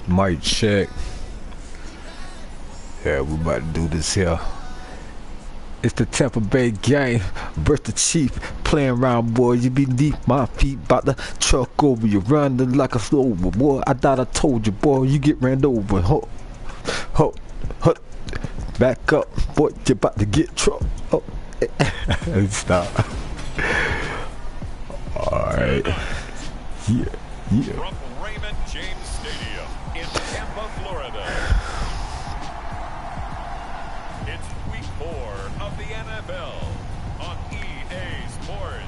Mic check. Yeah, we about to do this here. It's the Tampa Bay game versus the Chief. Playing around, boy. You beneath my feet. About to truck over you. Running like a slower, boy. I thought I told you, boy. You get ran over. Ho, ho, ho. Back up, boy. You about to get trucked. Oh. Stop. Alright. Yeah, yeah. From Raymond James Stadium in Tampa, Florida. It's week 4 of the NFL on EA Sports.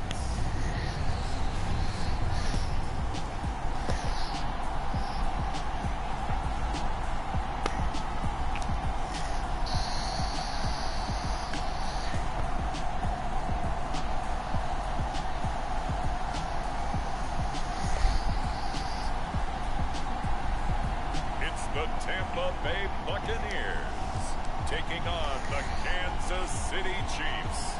The Tampa Bay Buccaneers taking on the Kansas City Chiefs.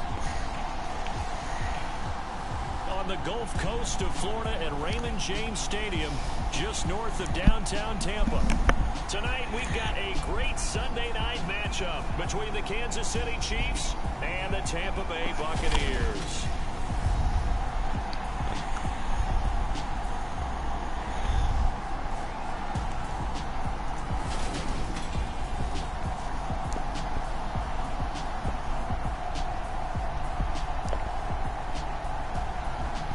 On the Gulf Coast of Florida at Raymond James Stadium, just north of downtown Tampa. Tonight, we've got a great Sunday night matchup between the Kansas City Chiefs and the Tampa Bay Buccaneers.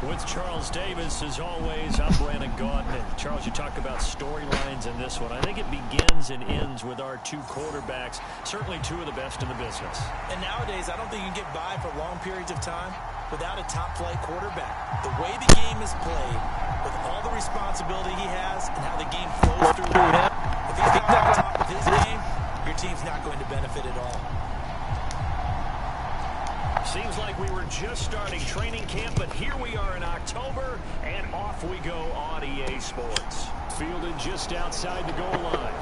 With Charles Davis, as always, I'm Brandon Gaudin. Charles, you talk about storylines in this one. I think it begins and ends with our two quarterbacks, certainly two of the best in the business. And nowadays, I don't think you can get by for long periods of time without a top-flight quarterback. The way the game is played, with all the responsibility he has and how the game flows through him, if he's not on top of his game, your team's not going to benefit at all. Seems like we were just starting training camp, but here we are in October, and off we go on EA Sports. Fielded just outside the goal line.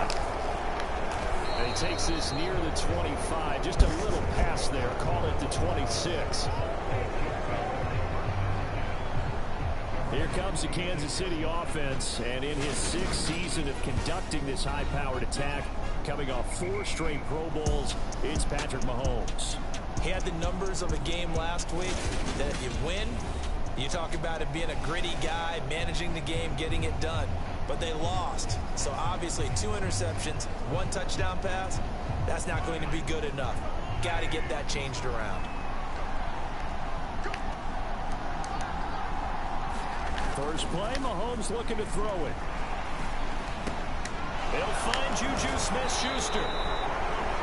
And he takes this near the 25. Just a little pass there. Call it the 26. Here comes the Kansas City offense, and in his 6th season of conducting this high-powered attack, coming off 4 straight Pro Bowls, it's Patrick Mahomes. He had the numbers of a game last week that if you win, you talk about it being a gritty guy, managing the game, getting it done. But they lost. So obviously 2 interceptions, 1 touchdown pass, that's not going to be good enough. Got to get that changed around. First play, Mahomes looking to throw it. They'll find Juju Smith-Schuster.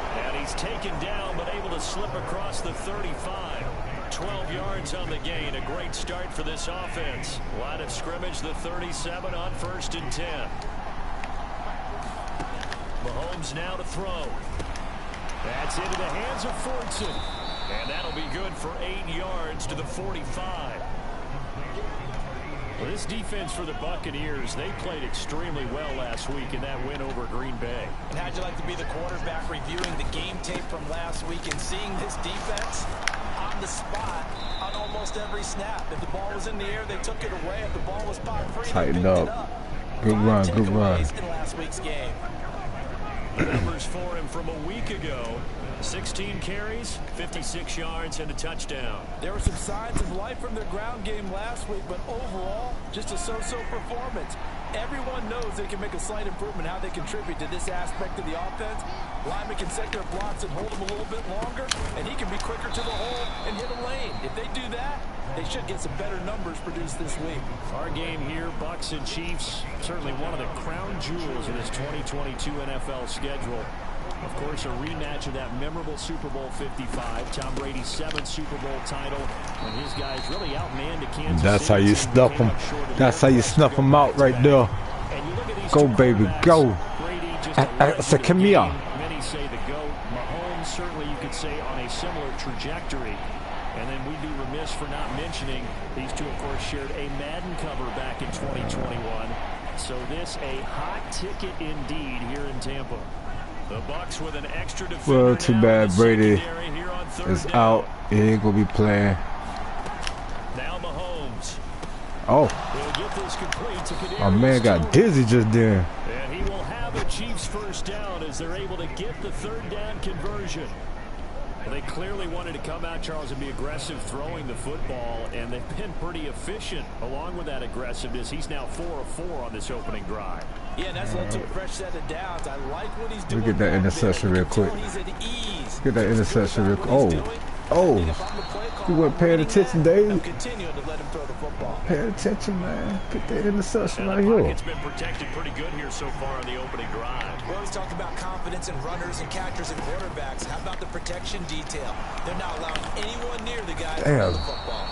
And he's taken down, but able to slip across the 35. 12 yards on the gain. A great start for this offense. Line of scrimmage, the 37 on 1st and 10. Mahomes now to throw. That's into the hands of Fortson. And that'll be good for 8 yards to the 45. Well, this defense for the Buccaneers, they played extremely well last week in that win over Green Bay. And how'd you like to be the quarterback reviewing the game tape from last week and seeing this defense on the spot on almost every snap? If the ball was in the air, they took it away. If the ball was popped free, they picked it up. Good run, good run. In last week's game. The numbers for him from a week ago. 16 carries, 56 yards, and a touchdown. There were some signs of life from their ground game last week, but overall, just a so-so performance. Everyone knows they can make a slight improvement how they contribute to this aspect of the offense. Lyman can set their blocks and hold them a little bit longer, and he can be quicker to the hole and hit a lane. If they do that, they should get some better numbers produced this week. Our game here, Bucs and Chiefs, certainly one of the crown jewels of this 2022 NFL schedule. Of course, a rematch of that memorable Super Bowl 55, Tom Brady's 7th Super Bowl title, when his guys really outmanned the Kansas City. That's how you snuff them. That's how you snuff them out right there. Go, baby, go. So come here. Many say the GOAT. Mahomes, certainly you could say on a similar trajectory. And then we'd be remiss for not mentioning these two, of course, shared a Madden cover back in 2021. So this a hot ticket indeed here in Tampa. The Bucs with an extra defender. Well, too bad Brady is out. He ain't gonna be playing. Now Mahomes. Oh. Will get this complete to My man got dizzy just there. And he will have have a Chiefs first down as they're able to get the third down conversion. Well, they clearly wanted to come out, Charles, and be aggressive throwing the football, and they've been pretty efficient along with that aggressiveness. He's now 4 of 4 on this opening drive. Yeah, and that's led to a fresh set of downs. I like what he's doing. Look at that interception real quick. He's at ease. Get that interception real quick. Oh, you weren't paying attention, Dave. Continue to let him throw the football. Pay attention, man. Get that interception right The here. pocket's been protected pretty good here so far on the opening drive. We always talk about confidence in runners and catchers and quarterbacks. How about the protection detail? They're not allowing anyone near the guy to throw the football.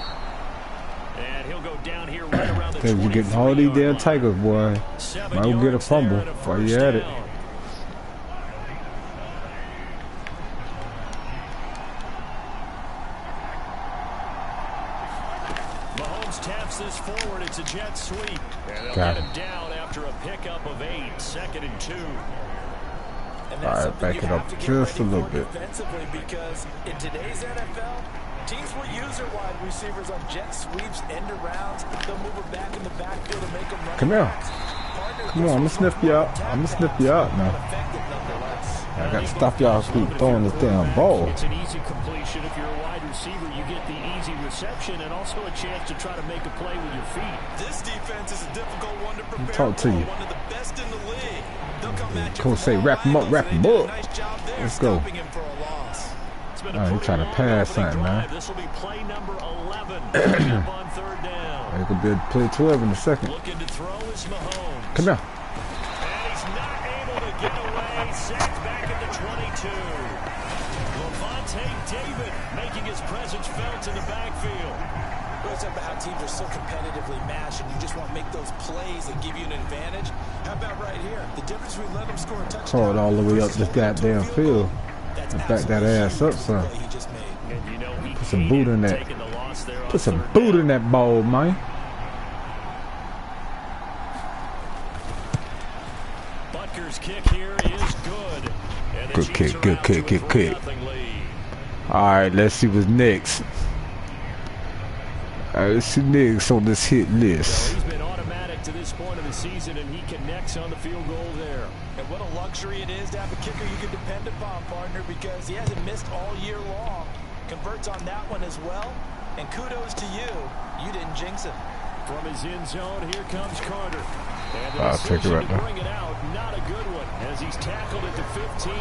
And he'll go down here right around the 'Cause you're getting all these damn Tigers, boy. Might as well get a fumble while you at it. Mahomes taps this forward. It's a jet sweep. And they'll Got get him. him down after a pickup of 8. 2nd and 2. And All right, something back you it have up to get just a ready little for bit. defensively, because in today's NFL, teams will use their wide receivers on jet sweeps, end arounds. They'll move it back in the backfield and make them run. Come here. Come on, I'm gonna sniff you out. I'm gonna sniff you out now. Effective nonetheless. I got to stop y'all from throwing this damn ball. It's an easy completion. If you're a wide receiver, you get the easy reception and also a chance to try to make a play with your feet. This defense is a difficult one to prepare Talk to for, you. one of the best in the league. They'll come at you Coach from say, all wrap him up, angles, wrap and him they did a up. nice job there Let's go. stopping him for a loss. It's been All right, you trying to long pass opening something, man. drive. This will be play number 11 coming up on 3rd down. It could be play 12 in a second. Looking to throw is Mahomes. Come here. And he's not able to get away. Sacked back at the 22. Levante David making his presence felt in the backfield. It's about how teams are so competitively matched, and you just want to make those plays that give you an advantage. How about right here? The difference between letting them score a touchdown. Throw it all the way up this goddamn field. That's And back that ass up, son. absolutely he just made. And you know he Put some boot in that. taking the loss there on Put some 3rd boot down. in that ball, man. Butker's kick here is good. And the Good Chiefs kick, are good out kick, to a good kick. 3-0 lead. All right, let's see what's next. All right, let's see next on this hit Well, list. he's been automatic to this point of the season, and he connects on the field goal there. And what a luxury it is to have a kicker you can depend upon, partner, because he hasn't missed all year long. Converts on that one as well. And kudos to you. You didn't jinx him. From his end zone, here comes Carter. And the I'll take it decision right to now. bring it out, not a good one, as he's tackled at the 15.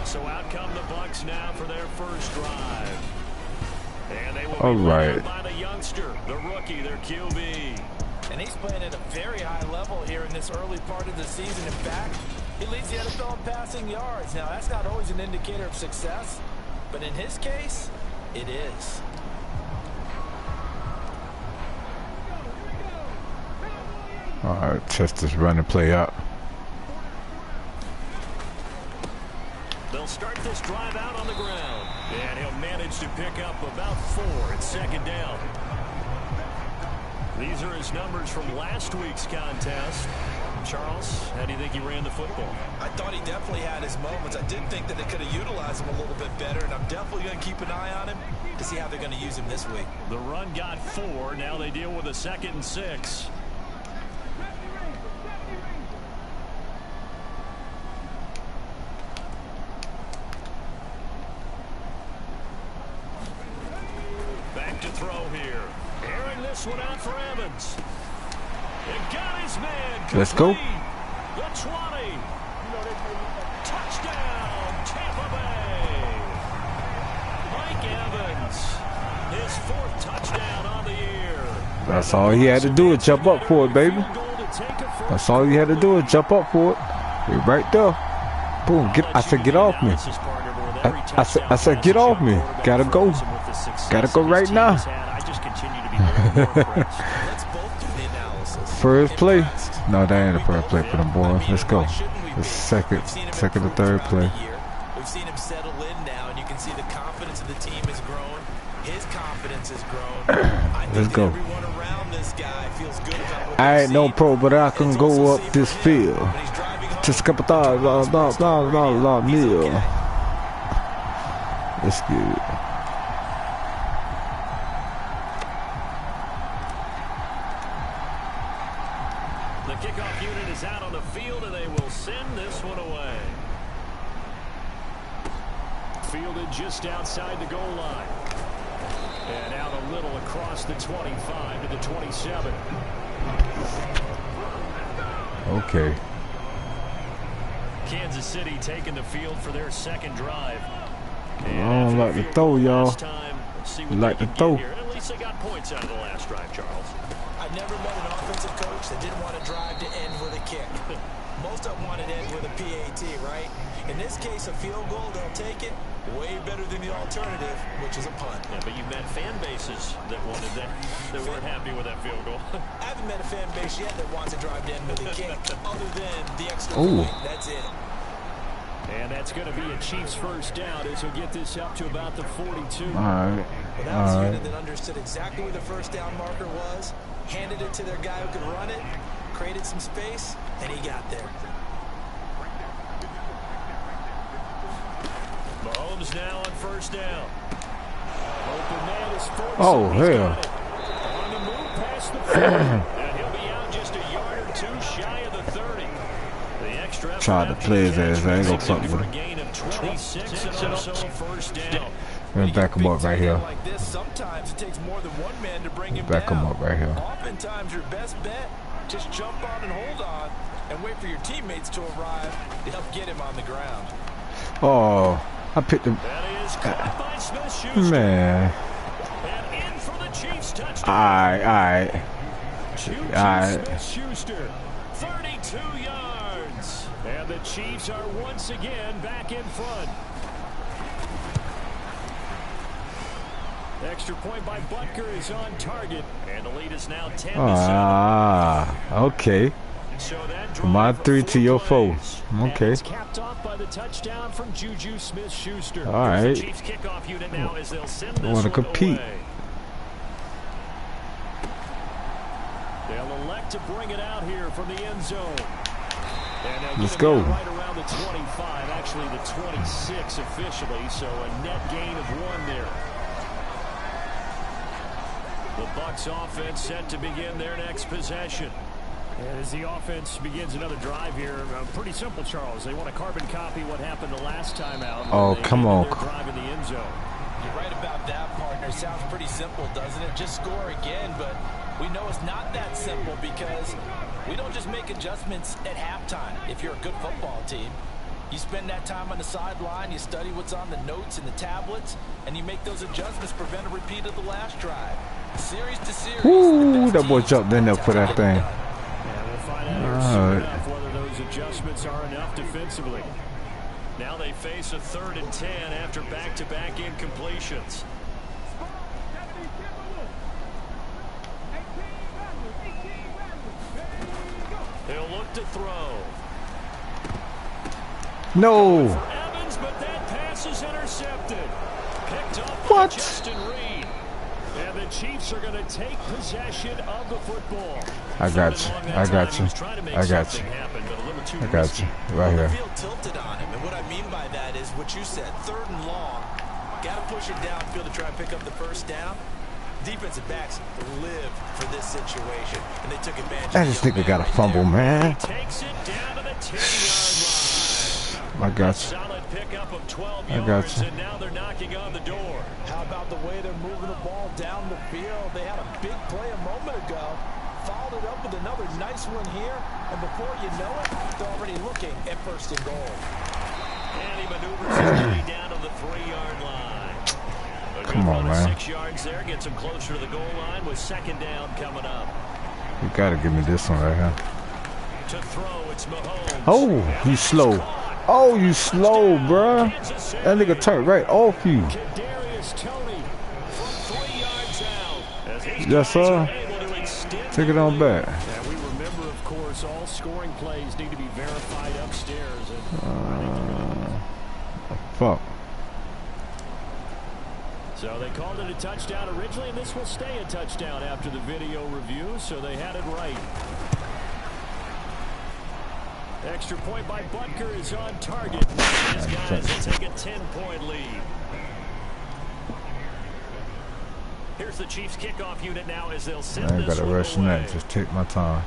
So out come the Bucs now for their first drive. And they will be All led right. by the youngster, the rookie, their QB. And he's playing at a very high level here in this early part of the season. In fact, he leads the NFL in passing yards. Now, that's not always an indicator of success, but in his case, it is. All right, test this running play out. They'll start this drive out on the ground. And he'll manage to pick up about 4 at 2nd down. These are his numbers from last week's contest. Charles, how do you think he ran the football? I thought he definitely had his moments. I did think that they could have utilized him a little bit better, and I'm definitely going to keep an eye on him to see how they're going to use him this week. The run got 4. Now they deal with a 2nd and 6. Back to throw here. Airing this one out for Evans. And got his man. Let's go. The 20. Touchdown, Tampa Bay. Mike Evans. His 4th touchdown on the year. That's all he had to do is jump up for it, baby. That's all you had to do is jump up for it. We're right there. Boom. I said, get off me. I said, get off me. Gotta go. Gotta go right now. I just continue to be more impressed. Let's both do the analysis. First play. No, that ain't the first play for them boys. Let's go. The second or third play. We've seen him settle in now, and you can see the confidence of the team has grown. His confidence has grown. I think Let's go. everyone around this guy feels good about what I they've ain't no seen. pro, but I can It's go also up safe this for him, field. but he's driving home. Just a couple $1,000 He's meal. okay. Let's get it. kickoff unit is out on the field, and they will send this one away. Fielded just outside the goal line. And out a little across the 25 to the 27. Okay. Kansas City taking the field for their second drive. I don't like to throw, y'all. Like to throw. At least they got points out of the last drive, Charles. I've never met an offensive coach that didn't want to drive to end with a kick. Most of them want to end with a PAT, right? In this case, a field goal, they'll take it. Way better than the alternative, which is a punt. Yeah, but you've met fan bases that wanted that weren't happy with that field goal. I haven't met a fan base yet that wants to drive to end with a kick, other than the extra point. That's it. And that's going to be a Chiefs first down as he'll get this up to about the 42. All right. Well, that was a unit that understood exactly where the first down marker was, handed it to their guy who could run it, created some space, and he got there. Mahomes now on first down. Open man is forced. Oh, hell. On the move past the 40. And he'll be out just a yard or two shy of the 30. The extra Tried to play his ass. I ain't gonna fuck with him. Gain of 26 and also first down. Let me back him up right here. Like this, sometimes it takes more than one man to bring him Back him down. up right here. Oftentimes, your best bet, just jump on and hold on and wait for your teammates to arrive to help get him on the ground. Oh, I picked him. That is caught by Smith-Schuster. Man. And in for the Chiefs touchdown. Alright. Smith-Schuster, 32 yards. And the Chiefs are once again back in front. Extra point by Butker is on target. And the lead is now 10-7. Okay. So that From my 3 to your 4. Okay. It's capped off by the touchdown from Juju Smith-Schuster. All right. The Chiefs kickoff unit now as they'll send this Want to one compete. away. They'll elect to bring it out here from the end zone. And let's go. Right around the 25, actually the 26 officially, so a net gain of 1 there. The Bucs offense set to begin their next possession. And as the offense begins another drive here, pretty simple, Charles. They want to carbon copy what happened the last time out. Oh, come on. Drive in the end zone. You're right about that, partner. Sounds pretty simple, doesn't it? Just score again, but we know it's not that simple because we don't just make adjustments at halftime if you're a good football team. You spend that time on the sideline, you study what's on the notes and the tablets, and you make those adjustments, prevent a repeat of the last drive. Series to series. Ooh, that boy jumped in there for that thing. Yeah, we'll find out soon enough whether those adjustments are enough defensively. Now they face a 3rd and 10 after back-to-back incompletions. He'll look to throw. No. Evans, but that pass is intercepted. Picked up by What? Justin Reed. And the Chiefs are going to take possession of the football. I got you. I got you. I got you. I got you. Right here. I feel tilted on him, and what I mean by that is what you said, 3rd and long. Got to push it downfield to try and pick up the first down. Defensive backs live for this situation, and they took advantage. I just think I got a fumble, man. Takes it down to the 10-yard line. I got you. Solid pickup of 12 I got yards, you. and now they're knocking on the door. How about the way they're moving the ball down the field? They had a big play a moment ago. Followed it up with another nice one here. And before you know it, they're already looking at 1st and goal. And he maneuvers his way down to the 3-yard line. Come on, man. 6 yards there, gets him closer to the goal line with 2nd down coming up. You gotta give me this one right here. To throw, it's Mahomes. Oh, you slow. Oh, you slow, bruh. That nigga turned right off you. Kadarius Toney from 3 yards out. As his Yes, guys are sir. able to extend Take it on back. And we remember, of course, all scoring plays need to be verified upstairs. Fuck. So they called it a touchdown originally, and this will stay a touchdown after the video review, so they had it right. Extra point by Butker is on target. His guys will take a 10-point lead. Here's the Chiefs kickoff unit now as they'll send I ain't this gotta one rush away. that. Just take my time.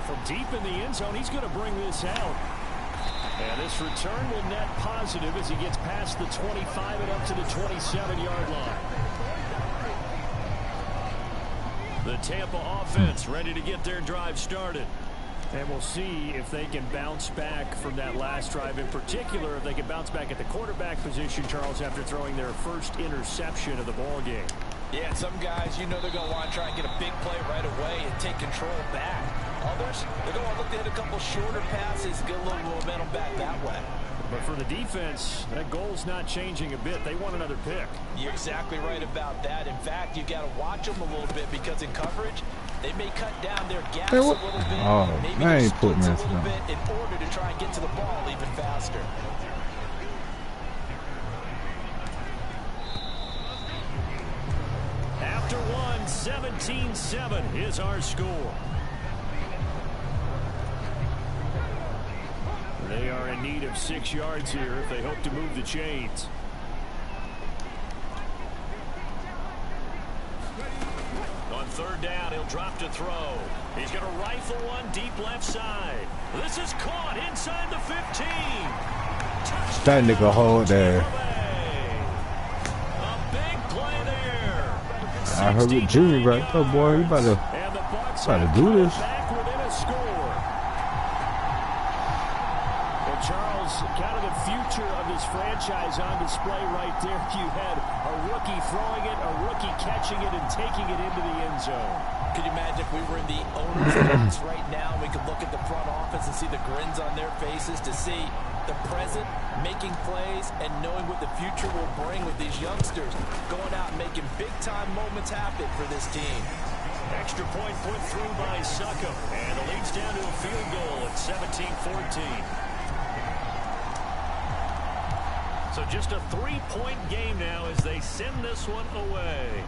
From deep in the end zone, he's going to bring this out. And this return will net positive as he gets past the 25 and up to the 27-yard line. The Tampa offense ready to get their drive started. And we'll see if they can bounce back from that last drive. In particular, if they can bounce back at the quarterback position, Charles, after throwing their first interception of the ball game. Yeah, some guys, you know they're going to want to try and get a big play right away and take control back. Others, they're going to look to hit a couple shorter passes, get a little momentum back that way. But for the defense, that goal's not changing a bit. They want another pick. You're exactly right about that. In fact, you got to watch them a little bit because in coverage, they may cut down their gaps a little bit. Oh, maybe I their ain't putting splits this a little down. bit in order to try and get to the ball even faster. After one, 17-7 is our score. They are in need of 6 yards here if they hope to move the chains. On third down, he'll drop to throw. He's going to rifle one deep left side. This is caught inside the 15. Touchdown. That nigga hold there. A big play there. I heard with Junior right there, boy. You about to do this. Back within a score. Well, Charles, kind of the future of this franchise on display right there. You had a rookie throwing it, a rookie catching it, and taking it into the end zone. Could you imagine if we were in the owner's box right now, we could look at the front office and see the grins on their faces to see the present making plays and knowing what the future will bring with these youngsters going out and making big-time moments happen for this team. Extra point put through by Succop, and the lead's down to a field goal at 17-14. So just a 3-point game now as they send this one away.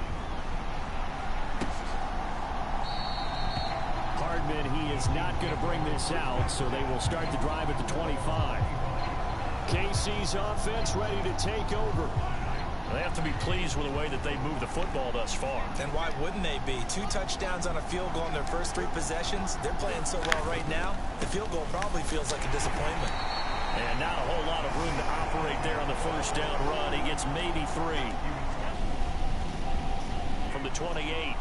Hardman, he is not going to bring this out, so they will start the drive at the 25. KC's offense ready to take over. They have to be pleased with the way that they moved the football thus far. And why wouldn't they be? 2 touchdowns on a field goal in their first 3 possessions. They're playing so well right now, the field goal probably feels like a disappointment. And not a whole lot of room to operate there on the first down run. He gets maybe 3. From the 28.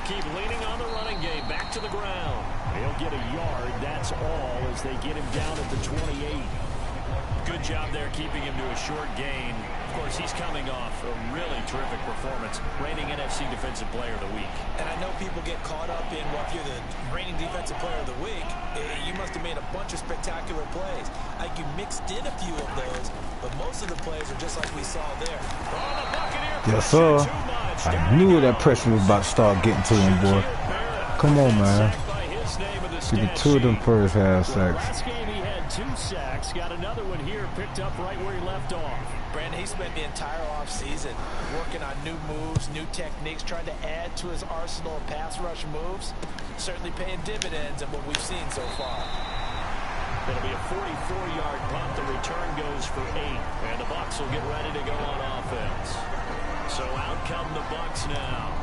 Keep leaning on the running game. Back to the ground. He'll get a yard. That's all as they get him down at the 28. Good job there keeping him to a short gain. Of course, he's coming off a really terrific performance. Reigning NFC Defensive Player of the Week. And I know people get caught up in, well, if you're the reigning Defensive Player of the Week, you must have made a bunch of spectacular plays. Like you mixed in a few of those, but most of the plays are just like we saw there. Yes, sir. I knew that pressure was about to start getting to him, boy. Come on, man. Give me 2 of them first half sacks. Last game he had 2 sacks. Got another one here, picked up right where he left off. Brandon, he spent the entire offseason working on new moves, new techniques, trying to add to his arsenal of pass rush moves. Certainly paying dividends in what we've seen so far. It'll be a 44-yard punt. The return goes for 8. And the Bucs will get ready to go on offense. So out come the Bucs now.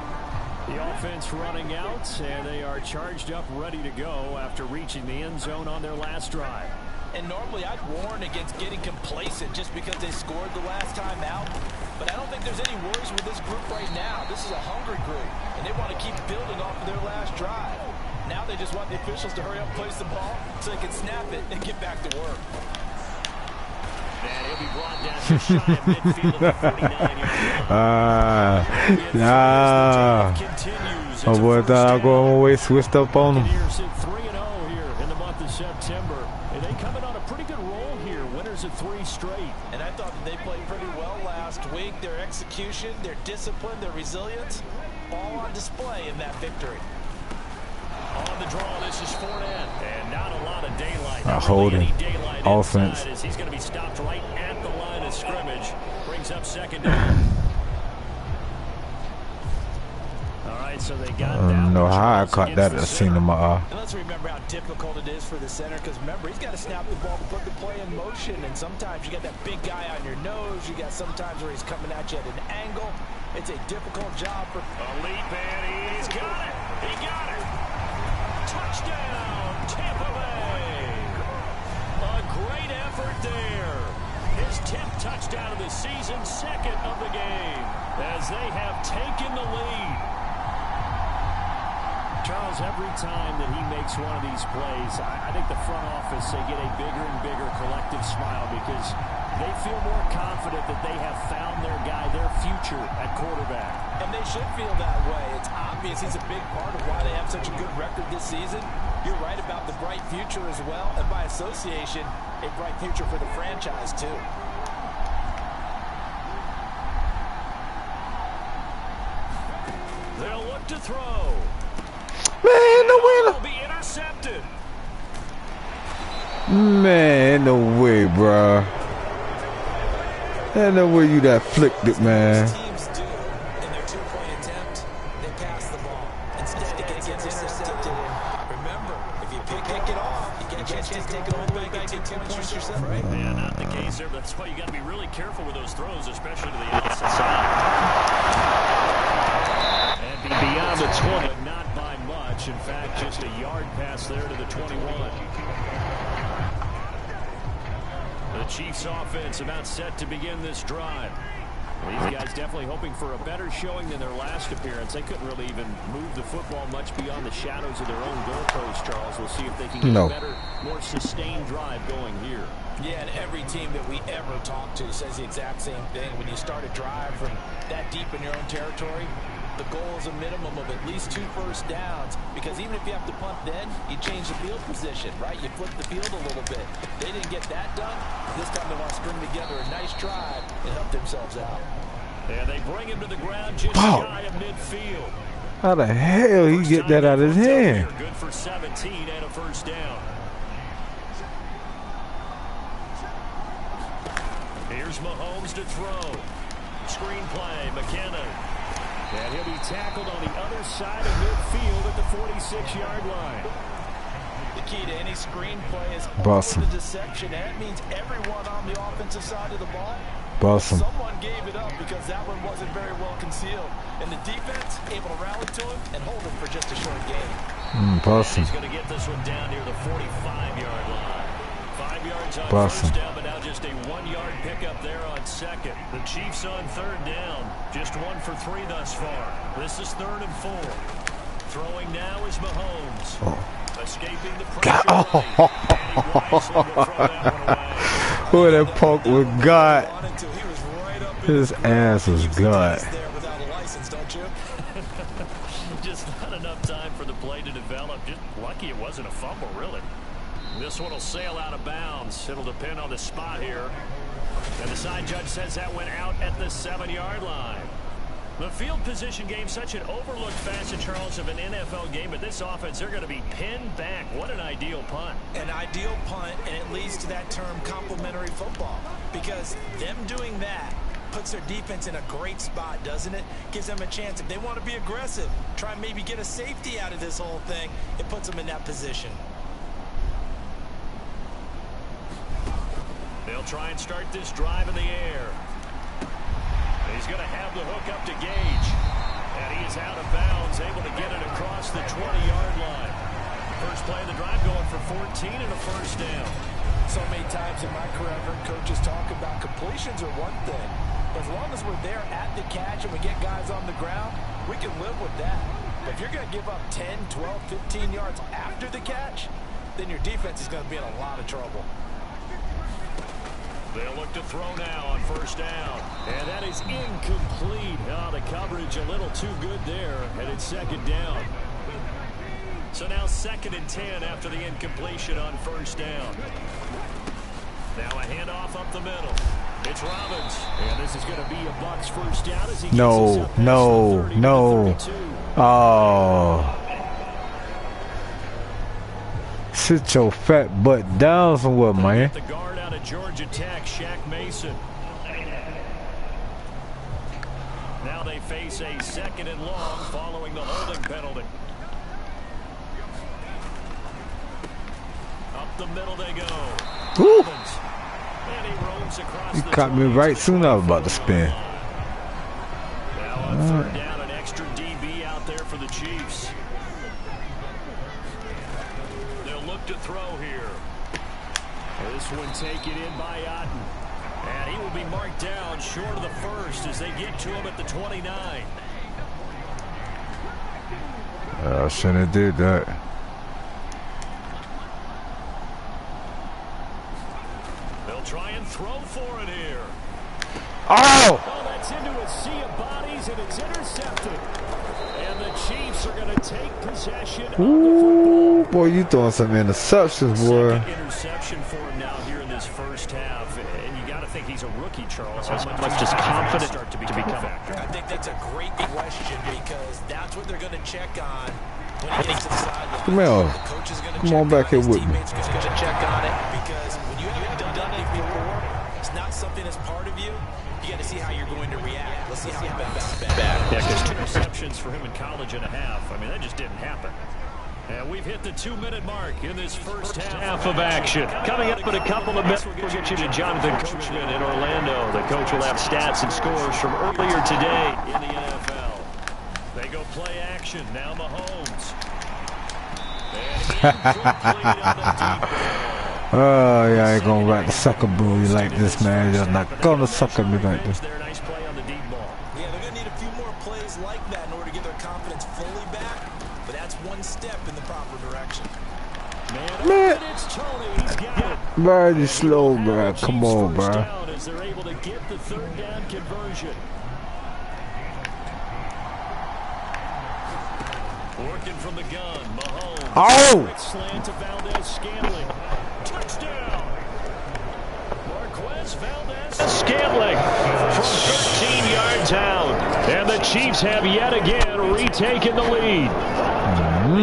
The offense running out, and they are charged up, ready to go after reaching the end zone on their last drive. And normally I'd warn against getting complacent just because they scored the last time out. But I don't think there's any worries with this group right now. This is a hungry group, and they want to keep building off of their last drive. Now they just want the officials to hurry up, place the ball, so they can snap it and get back to work. And he'll be brought down to shy of midfield of the 49-yard line. My boy thought I was going away, switched up on him. 3-0 here in the month of September. And they come in on a pretty good roll here. Winners of 3 straight. And I thought that they played pretty well last week. Their execution, their discipline, their resilience, all on display in that victory. On the draw, this is Fournette. And not a lot of daylight. Holding offense. As he's going to be stopped right at the line of scrimmage. Brings up 2nd down. All right. right, so they got I don't know how I caught that. I seen him. And let's remember how difficult it is for the center, because remember, he's got to snap the ball to put the play in motion, and sometimes you got that big guy on your nose. You got sometimes where he's coming at you at an angle. It's a difficult job for A leap, and he's got it. He got it. Touchdown, Tampa Bay. A great effort there. His 10th touchdown of the season, second of the game, as they have taken the lead. Charles, every time that he makes one of these plays, I think the front office, they get a bigger and bigger collective smile because they feel more confident that they have found their guy, their future at quarterback. And they should feel that way. It's obvious he's a big part of why they have such a good record this season. You're right about the bright future as well, and by association, a bright future for the franchise too. They'll look to throw. Man, no way. Will be intercepted. Man, no way, bro. Ain't no way you that flicked it, man. Teams do in their two-point attempt, they pass the ball. Instead, it gets intercepted. Remember, if you pick it off, you get a chance to take it all the way back to 10 points yourself, right? Yeah, not the case there, but that's why you got to be really careful with those throws, especially to the outside. And beyond the 20, but not by much. In fact, just a yard pass there to the 21. The Chiefs offense about set to begin this drive. These guys definitely hoping for a better showing than their last appearance. They couldn't really even move the football much beyond the shadows of their own goalpost, Charles. We'll see if they can get a better, more sustained drive going here. Yeah, and every team that we ever talk to says the exact same thing. When you start a drive from that deep in your own territory, the goal is a minimum of at least 2 first downs, because even if you have to punt then, you change the field position, right? You flip the field a little bit. They didn't get that done. This time they want to string together a nice drive and help themselves out. And they bring him to the ground just shy of midfield. How the hell he get that out of his hand? Good for 17 and a first down. Here's Mahomes to throw. Screenplay, McKinnon. And he'll be tackled on the other side of midfield at the 46-yard line. The key to any screenplay is Boston. the deception. And that means everyone on the offensive side of the ball. Boston. Someone gave it up because that one wasn't very well concealed. And the defense able to rally to him and hold him for just a short game. Boston. He's going to get this one down near the 45-yard line. 5 yards on Boston. first down, but now just a 1-yard pickup there on second. The Chiefs on third down. Just 1 for 3 thus far. This is 3rd and 4. Throwing now is Mahomes. Escaping the pressure. Boy, that poke was God. His ass was God. Just not enough time for the play to develop. Just lucky it wasn't a fumble, really. This one will sail out of bounds. It'll depend on the spot here. And the side judge says that went out at the 7-yard line. The field position game, such an overlooked facet, Charles, of an NFL game. But this offense, they're going to be pinned back. What an ideal punt. An ideal punt, and it leads to that term complementary football. Because them doing that puts their defense in a great spot, doesn't it? Gives them a chance. If they want to be aggressive, try and maybe get a safety out of this whole thing, it puts them in that position. They'll try and start this drive in the air. He's going to have the hook up to Gage. And he is out of bounds, able to get it across the 20-yard line. First play of the drive going for 14 and a first down. So many times in my career, I've heard coaches talk about completions are one thing. But as long as we're there at the catch and we get guys on the ground, we can live with that. But if you're going to give up 10, 12, 15 yards after the catch, then your defense is going to be in a lot of trouble. They'll look to throw now on first down. And that is incomplete. Oh, the coverage a little too good there. And it's second down. So now 2nd and 10 after the incompletion on first down. Now a handoff up the middle. It's Robbins. And this is going to be a Bucs first down as he gets us up past the 30 to 32. Oh. Sit your fat butt down somewhere, man. The guard out of Georgia Tech, Shaq Mason. Now they face a 2nd and long following the holding penalty. Up the middle they go. Woo. And he roams across You the caught me 20 right to soon. I was about to 25 spin. Now on 3rd down, an extra DB out there for the Chiefs. They'll look to throw here. This one taken in by Otten. And he will be marked down short of the first as they get to him at the 29. I shouldn't have did that. They'll try and throw for it here. Oh! Oh, that's into a sea of bodies, and it's intercepted. And the Chiefs are going to take possession of the Ooh, football. boy, you throwing some interceptions, boy. Second interception for him now here in this first half. And you got to think he's a rookie, Charles. How much does confidence start to become a factor? I think that's a great question because that's what they're going to check on when he gets to the sideline. Come here. The coach is going to Come on back here with me. Teammates are going to check on it because when you haven't done it before, it's not something that's part of you. You got to see how you're going to react. Let's see how you bounce back. Yeah, because 2 interceptions for him in college and a half. I mean, that just didn't happen. And we've hit the 2-minute mark in this first half of action. Coming up in a couple of minutes, we'll get you to Jonathan Coachman in Orlando. The coach will have stats and scores from earlier today in the NFL. They go play action. Now Mahomes. And incomplete on the deep ball. Oh, yeah, I ain't gonna write the sucker bull you like this, man. You're not gonna sucker me like this. Nice play on the deep ball. Yeah, they're going to need a few more plays like that in order to get their confidence fully back. But that's one step in the proper direction. Man. It's Tony. He's got it. Bro, you slow, bro. Come on, bro. As they're able to get the 3rd down conversion. Working from the gun, Mahomes. Oh! Quick slant to Valdez-Scantling. Touchdown! Marquez Valdez-Scantling from 13 yards out. And the Chiefs have yet again retaken the lead.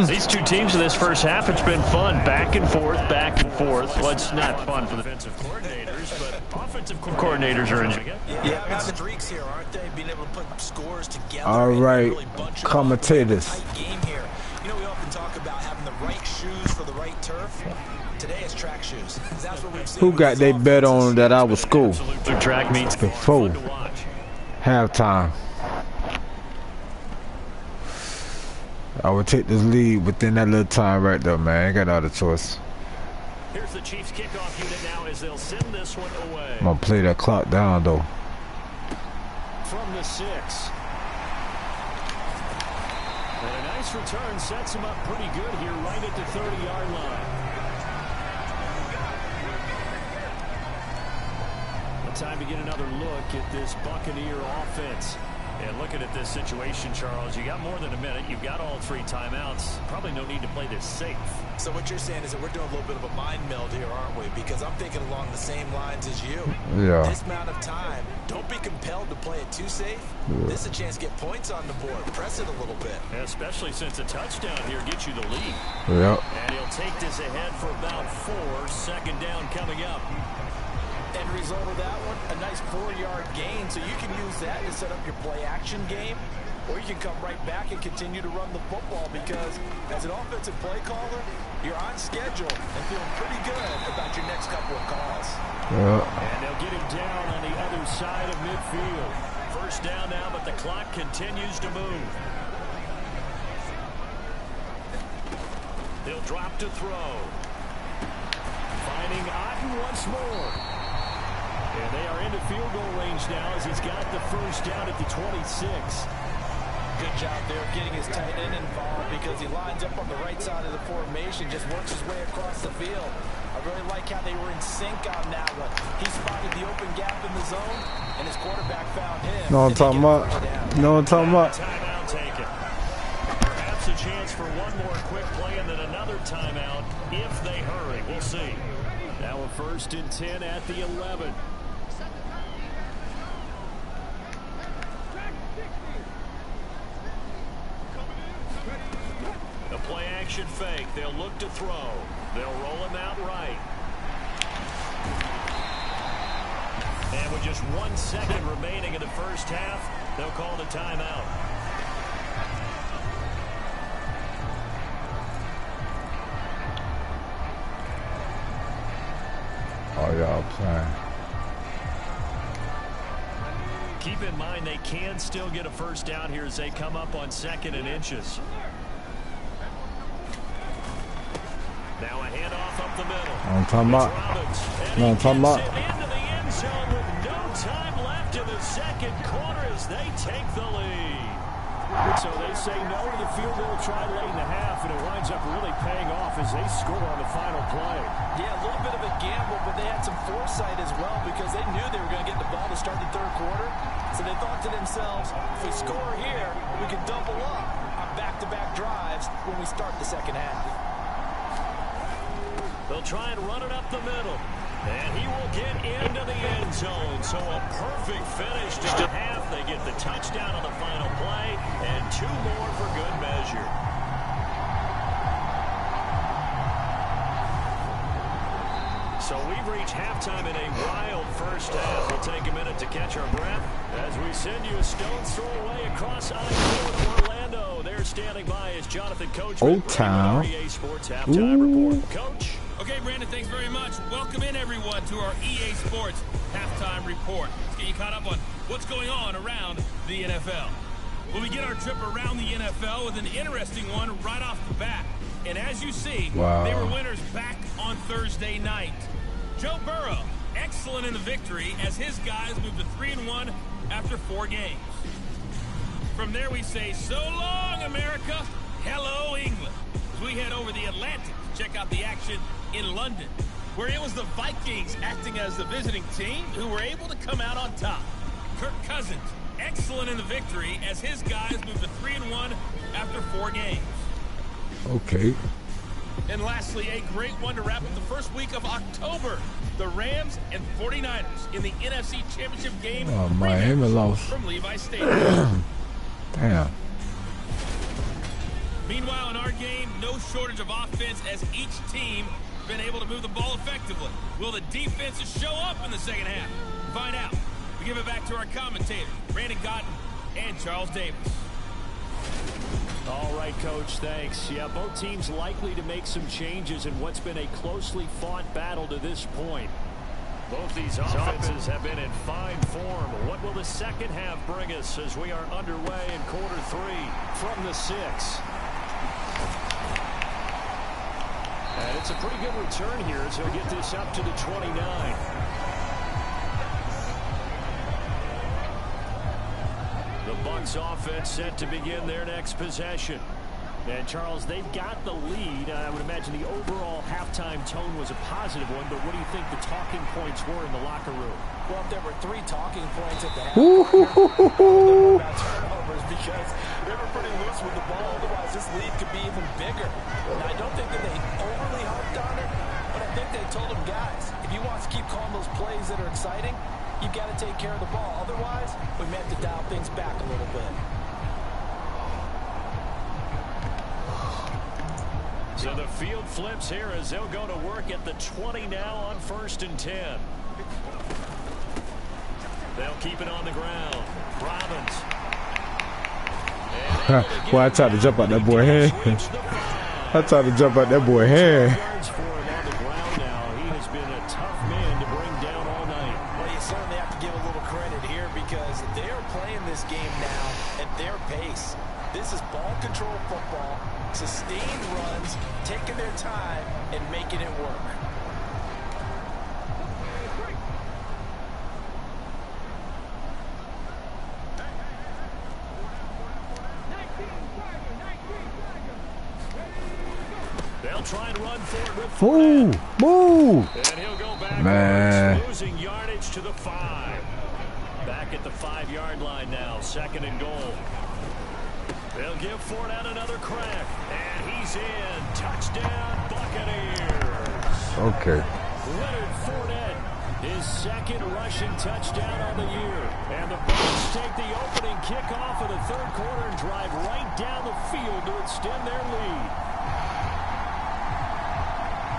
These two teams in this first half, it's been fun. Back and forth, back and forth. Well, it's not fun for the defensive coordinators, but offensive coordinators are enjoying it. Yeah, got streaks here, aren't they? Being able to put scores together. All right, really bunch them commentators. up. Tight game here. You know, we often talk about having the right shoes for the right turf. Today it's track shoes. That's what we've seen. Who got they bet on that I was school Absolute track meets before fun to watch. halftime? I would take this lead within that little time right there, man. I ain't got other choice. Here's the Chiefs kickoff unit now as they'll send this one away. I'm gonna play that clock down though. From the 6. And a nice return sets him up pretty good here right at the 30-yard line. Time to get another look at this Buccaneer offense. And looking at this situation, Charles, you got more than a minute. You've got all 3 timeouts. Probably no need to play this safe. So what you're saying is that we're doing a little bit of a mind meld here, aren't we? Because I'm thinking along the same lines as you. Yeah. This amount of time, don't be compelled to play it too safe. Yeah. This is a chance to get points on the board. Press it a little bit. Especially since a touchdown here gets you the lead. Yep. And he'll take this ahead for about 4. 2nd down coming up. End result of that one, a nice 4-yard gain. So you can use that to set up your play-action game, or you can come right back and continue to run the football because as an offensive play caller, you're on schedule and feeling pretty good about your next couple of calls. Yep. And they'll get him down on the other side of midfield. 1st down now, but the clock continues to move. They'll drop to throw. Finding Otten once more. And they are into field goal range now as he's got the 1st down at the 26. Good job there of getting his tight end involved because he lines up on the right side of the formation, just works his way across the field. I really like how they were in sync on that one. He spotted the open gap in the zone, and his quarterback found him. Know what I'm talking about? Know what I'm talking about? Timeout taken. Perhaps a chance for one more quick play and then another timeout if they hurry. We'll see. Now a 1st and 10 at the 11. A play action fake. They'll look to throw. They'll roll him out right. And would just 1 second remaining in the first half. They'll call the timeout. Oh, y'all playing. Keep in mind they can still get a first down here as they come up on 2nd and inches. Now a handoff up the middle. I'm talking about. No, I'm talking about. Into the end zone with no time left in the second quarter as they take the lead. So they say no to the field goal try late in the half, and it winds up really paying off as they score on the final play. Yeah, a little bit of a gamble, but they had some foresight as well because they knew they were going to get the ball to start the third quarter. So they thought to themselves, if we score here, we can double up on back-to-back drives when we start the second half. They'll try and run it up the middle. And he will get into the end zone. So a perfect finish to the half. They get the touchdown on the final play. And 2 more for good measure. So we've reached halftime in a wild first half. We'll take a minute to catch our breath as we send you a stone's throw away across I-4 to Orlando. They're standing by as Jonathan Coach. Old Town. EA Sports halftime report. Coach. Okay, Brandon, thanks very much. Welcome in, everyone, to our EA Sports halftime report. Let's get you caught up on what's going on around the NFL. We'll begin our trip around the NFL with an interesting one right off the bat. And as you see, They were winners back on Thursday night. Joe Burrow, excellent in the victory as his guys moved to 3-1 after 4 games. From there, we say, so long, America. Hello, England. As we head over the Atlantic to check out the action in London, where it was the Vikings acting as the visiting team who were able to come out on top. Kirk Cousins, excellent in the victory as his guys moved to 3-1 after 4 games. Okay. And lastly, a great one to wrap up the first week of October. The Rams and 49ers in the NFC Championship game. Oh, Miami lost. From Levi Stadium. Damn. Meanwhile, in our game, no shortage of offense as each team been able to move the ball effectively. Will the defenses show up in the second half? Find out. We give it back to our commentators, Brandon Cotton and Charles Davis. All right, Coach, thanks. Yeah, both teams likely to make some changes in what's been a closely fought battle to this point. Both these offenses have been in fine form. What will the second half bring us as we are underway in quarter 3 from the 6? And it's a pretty good return here as he'll get this up to the 29. The Bucs offense set to begin their next possession. And, Charles, they've got the lead. I would imagine the overall halftime tone was a positive one, but what do you think the talking points were in the locker room? Well, if there were 3 talking points at the half, about turnovers because they were pretty loose with the ball. Otherwise, this lead could be even bigger. And I don't think that they overly harped on it, but I think they told them, guys, if you want to keep calling those plays that are exciting, you've got to take care of the ball. Otherwise, we may have to dial things back a little bit. So the field flips here as they'll go to work at the 20 now on 1st and 10. They'll keep it on the ground. Robbins. Boy, I tried to jump out that boy's hand. I tried to jump out that boy's hand. He has been a tough man to bring down all night. Well, you certainly have to give a little credit here because they are playing this game now at their pace. This is ball control football, sustained runs, taking their time, and making it work. They'll try and run forward with Move! And he'll go back, Man. losing yardage to the 5. Back at the 5-yard line now, 2nd and goal. They'll give Fournette another crack, and he's in. Touchdown, Buccaneers. Okay. Leonard Fournette, his 2nd rushing touchdown on the year. And the Bucs take the opening kickoff of the 3rd quarter and drive right down the field to extend their lead.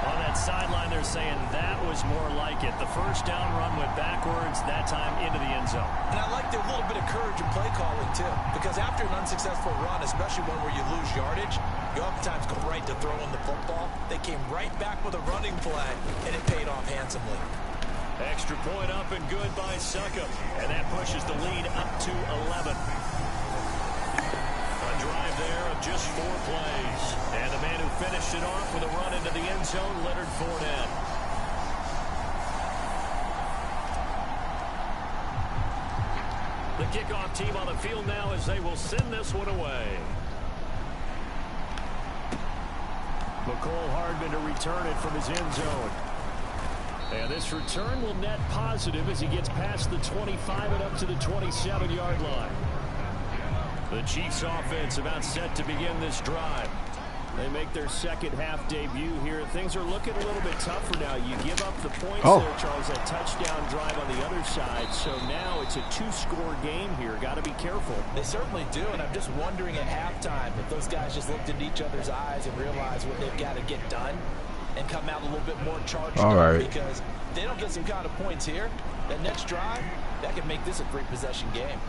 On that sideline, they're saying that was more like it. The first down run went backwards, that time into the end zone. And I like their little bit of courage in play calling, too. Because after an unsuccessful run, especially one where you lose yardage, you oftentimes go right to throwing the football. They came right back with a running play, and it paid off handsomely. Extra point up and good by Succop. And that pushes the lead up to 11. A drive there of just 4 plays. And the man who finished it off with a run into the end zone, Leonard Fournette. The kickoff team on the field now as they will send this one away. McCole Hardman to return it from his end zone. And this return will net positive as he gets past the 25 and up to the 27-yard line. The Chiefs offense about set to begin this drive. They make their second half debut here. Things are looking a little bit tougher now. You give up the points there, Charles, that touchdown drive on the other side. So now it's a 2-score game here. Got to be careful. They certainly do, and I'm just wondering at halftime if those guys just looked into each other's eyes and realized what they've got to get done and come out a little bit more charged up, because if they don't get some kind of points here, that next drive, that could make this a 3-possession game.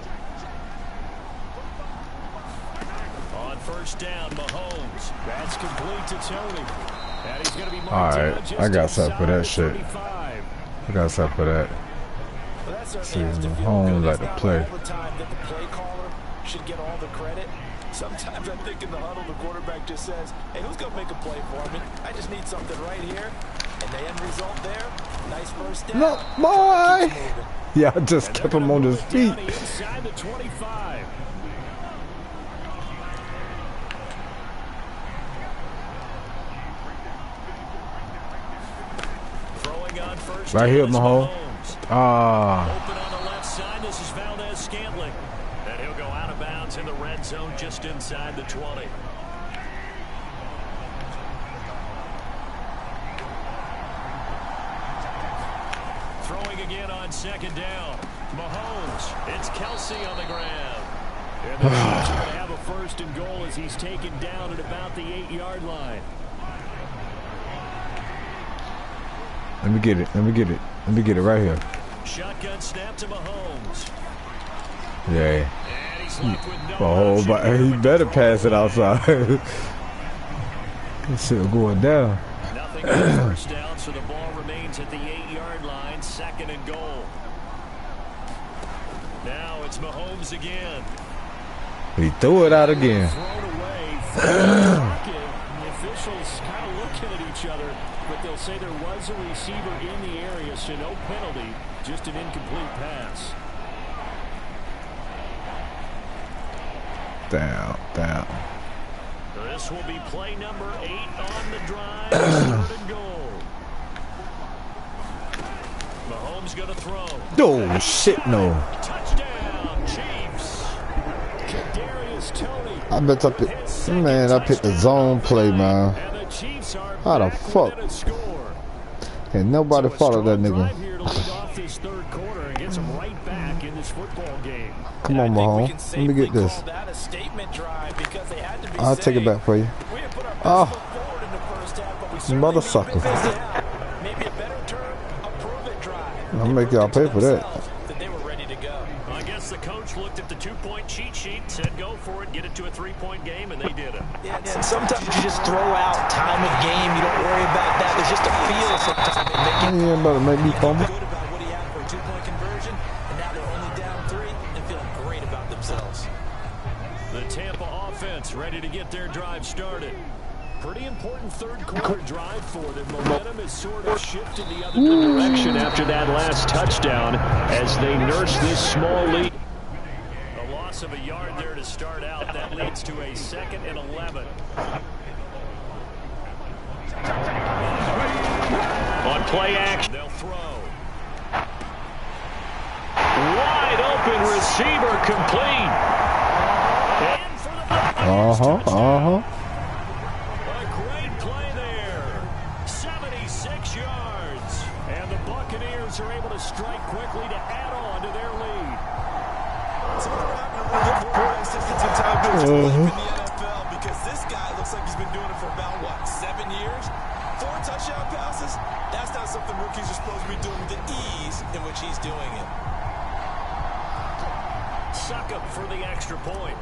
On first down, Mahomes. That's complete to Tony. And he's going to be marked Alright, I got something for that shit. I got something for that. Well, see, Mahomes like to play. All the time that the play caller should get all the credit. Sometimes I think in the huddle, the quarterback just says, hey, who's going to make a play for me? I just need something right here. And the end result there, nice first down. No, boy! Yeah, I just kept him on his feet. Inside the 25. Throwing on first. Right here, Mahomes. Open on the left side. This is Valdez-Scantling. And he'll go out of bounds in the red zone just inside the 20. Throwing again on second down. Mahomes. It's Kelsey on the ground. And the Chiefs are going to have a first and goal as he's taken down at about the 8-yard line. Let me get it. Let me get it. Let me get it right here. Shotgun snap to Mahomes. Yeah. And he's left with no But he better pass it outside. This shit going down. Nothing on first down, so the ball remains at the 8-yard line. Second and goal. Now it's Mahomes again. He threw it out again. Thrown away from the pocket. The officials kind of looking at each other, but they'll say there was a receiver in the area, so no penalty, just an incomplete pass. Down. This will be play number 8 on the drive. Third and goal. Mahomes going to throw. Oh, shit, no. Touchdown, Chiefs. Kadarius Toney. I bet I picked the zone play, man. And the Chiefs are How the back fuck? within a score. And nobody followed that nigga. Drive here to lead off this third quarter and gets them right back in this football game. Come on, Mahomes. Let me get this. I'll take it back for you. Oh, mother sucker. I'll make y'all pay for that. I guess the coach looked at the 2-point cheat sheet, said go for it, get it to a 3-point game, and they did it. Yeah, and sometimes you just throw out time of game. You don't worry about that. There's just a feel sometimes. You ain't about to make me fumble. Good about what he had for a 2-point conversion, and now they're only down 3 and feeling great about themselves. The Tampa offense ready to get their drive started. Pretty important third quarter drive for them. Momentum has sort of shifted the other direction after that last touchdown as they nurse this small lead. A loss of a yard there to start out. That leads to a 2nd and 11. On play action, they'll throw. Wide open receiver complete. And for the A great play there. 76 yards. And the Buccaneers are able to strike quickly to add on to their lead. In the NFL, because this guy looks like he's been doing it for about, 7 years? 4 touchdown passes, that's not something rookies are supposed to be doing with the ease in which he's doing it. Suck up for the extra point.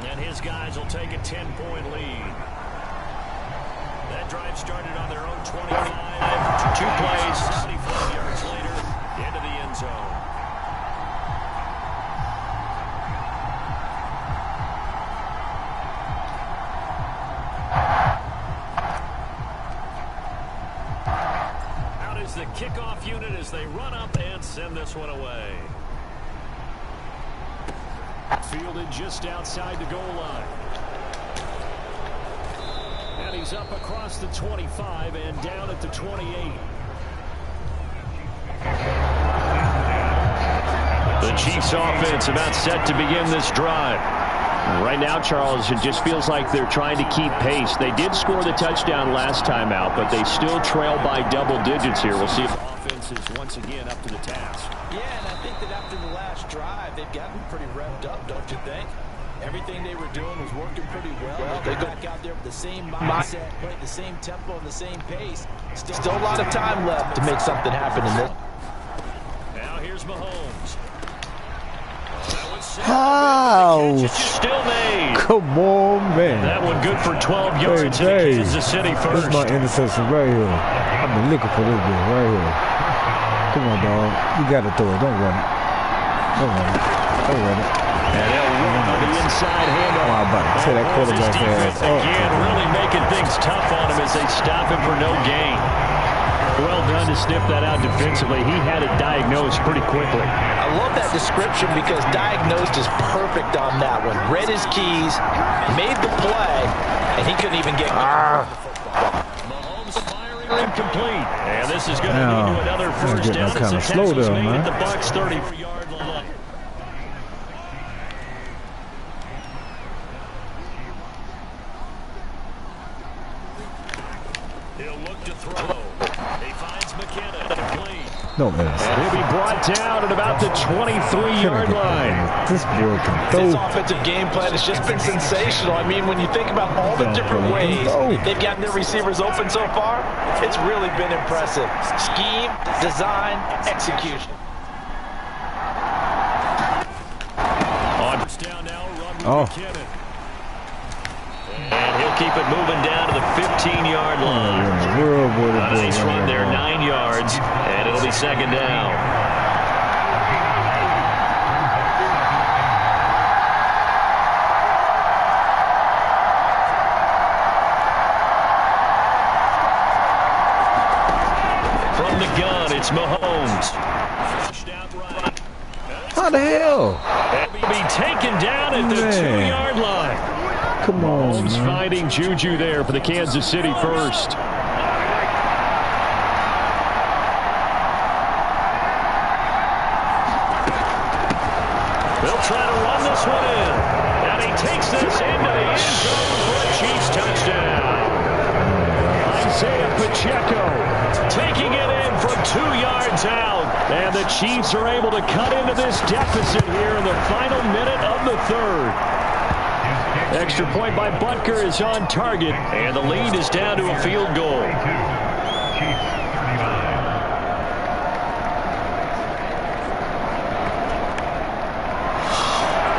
And his guys will take a 10-point lead. That drive started on their own 25. 2 plays, 75 yards later, into the end zone. Out is the kickoff unit as they run up and send this one away. Fielded just outside the goal line. And he's up across the 25 and down at the 28. The Chiefs offense about set to begin this drive. Right now, Charles, it just feels like they're trying to keep pace. They did score the touchdown last time out, but they still trail by double digits here. We'll see if the offense is once again up to the task. Yeah, and I think that after the last drive, they've gotten pretty revved up, don't you think? Everything they were doing was working pretty well. They go back out there with the same mindset, playing the same tempo and the same pace. Still a lot of time left to make something happen in this. Now here's Mahomes. How? Still made. Come on, man. That one good for 12 yards in Kansas City first. This is my interception right here. I've been looking for this one right here. Come on, dog. You got to throw it. Don't run it. Don't run it. Don't run it. And they'll run on the inside handoff. Oh, I'm about to tear that quarterback ass up. Again, really making things tough on him as they stop him for no gain. Well done to sniff that out defensively. He had it diagnosed pretty quickly. I love that description because diagnosed is perfect on that one. Read his keys, made the play, and he couldn't even get Mahomes firing incomplete. And this is going to lead to another first down. Kind of slow down, man. At the Bucs 30-yard line. He'll look to throw. He finds McKinnon complete. No, man. And he'll be brought down at about the 23-yard line. This boy can throw. His offensive game plan has just been sensational. I mean, when you think about all the different ways they've gotten their receivers open so far, it's really been impressive. Scheme, design, execution. On down now, run with McKinnon. And he'll keep it moving down to the 15-yard line. A nice run there, 9 yards, and it'll be second down. From the gun, it's Mahomes. How the hell? And he'll be taken down at the 2-yard line. Come on, Mahomes man. finding Juju there for the Kansas City first. They'll try to run this one in. And he takes this into the end zone for a Chiefs touchdown. Isaiah Pacheco taking it in from 2 yards out. And the Chiefs are able to cut into this deficit here in the final minute of the third. Extra point by Butker is on target, and the lead is down to a field goal.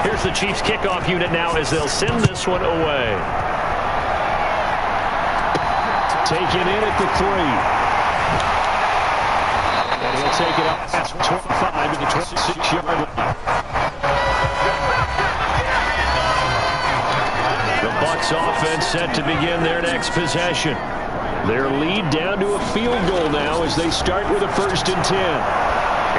Here's the Chiefs kickoff unit now as they'll send this one away. Taken in at the 3. And he'll take it up past 25 to the 26-yard line. The Bucs offense set to begin their next possession. Their lead down to a field goal now as they start with a 1st and 10.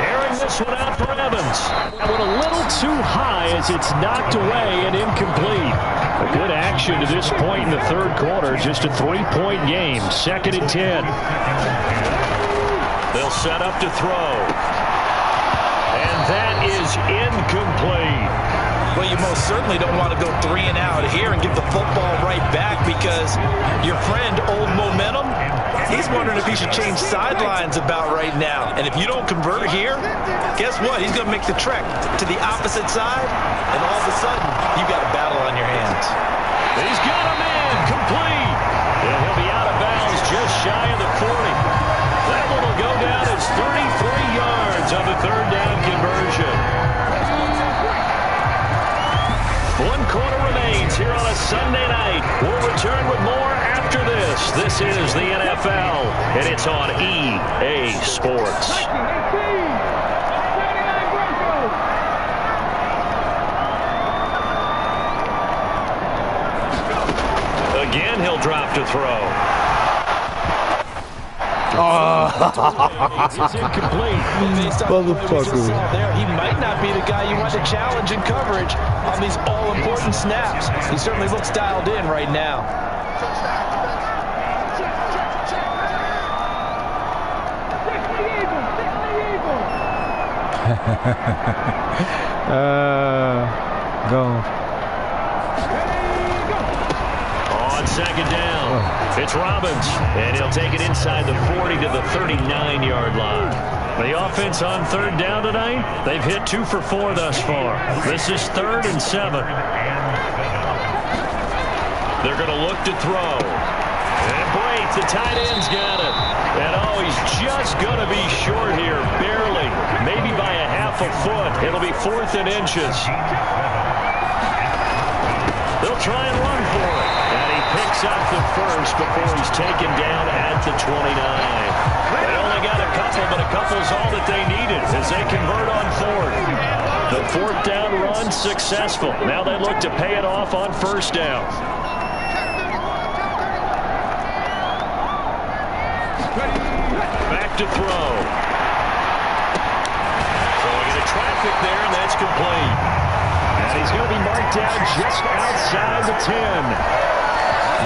Airing this one out for Evans. That one a little too high as it's knocked away and incomplete. A good action to this point in the third quarter. Just a 3-point game. 2nd and 10. They'll set up to throw. And that is incomplete. Well, you most certainly don't want to go 3 and out here and give the football right back because your friend, Old Momentum, he's wondering if he should change sidelines about right now. And if you don't convert here, guess what? He's going to make the trek to the opposite side, and all of a sudden, you've got a battle on your hands. He's got him in, complete. And he'll be out of bounds just shy of the 40. That one will go down as 33 yards on the third down conversion. 1 quarter remains here on a Sunday night. We'll return with more after this. This is the NFL, and it's on EA Sports. Again, he'll drop to throw. It's incomplete. Motherfucker. He might not be the guy you want to challenge in coverage on these all-important snaps. He certainly looks dialed in right now. Go. On second down, it's Robbins, and he'll take it inside the 40 to the 39-yard line. The offense on third down tonight, they've hit 2 for 4 thus far. This is 3rd and 7. They're going to look to throw. And Brate, the tight end's got it. And he's just going to be short here, barely, maybe by a half a foot. It'll be 4th and inches. They'll try and run for it. And he picks up the first before he's taken down at the 29. They only got a couple, but a couple's all that they needed as they convert on 4th. The 4th down run successful. Now they look to pay it off on 1st down. Back to throw. Throwing into traffic there, and that's complete. And he's going to be marked down just outside the 10.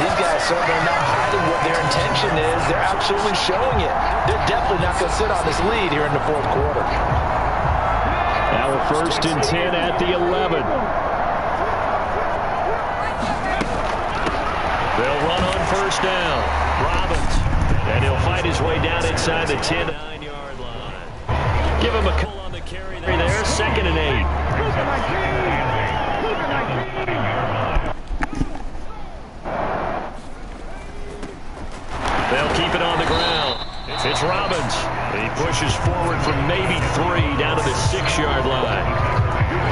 These guys certainly are not hiding what their intention is. They're absolutely showing it. They're definitely not going to sit on this lead here in the 4th quarter. Now a 1st and 10 at the 11. They'll run on 1st down. Robbins. And he'll fight his way down inside the 10-9-yard line. Give him a call on the carry there. 2nd and 8. They'll keep it on the ground. It's Robbins. He pushes forward from maybe 3 down to the 6-yard line.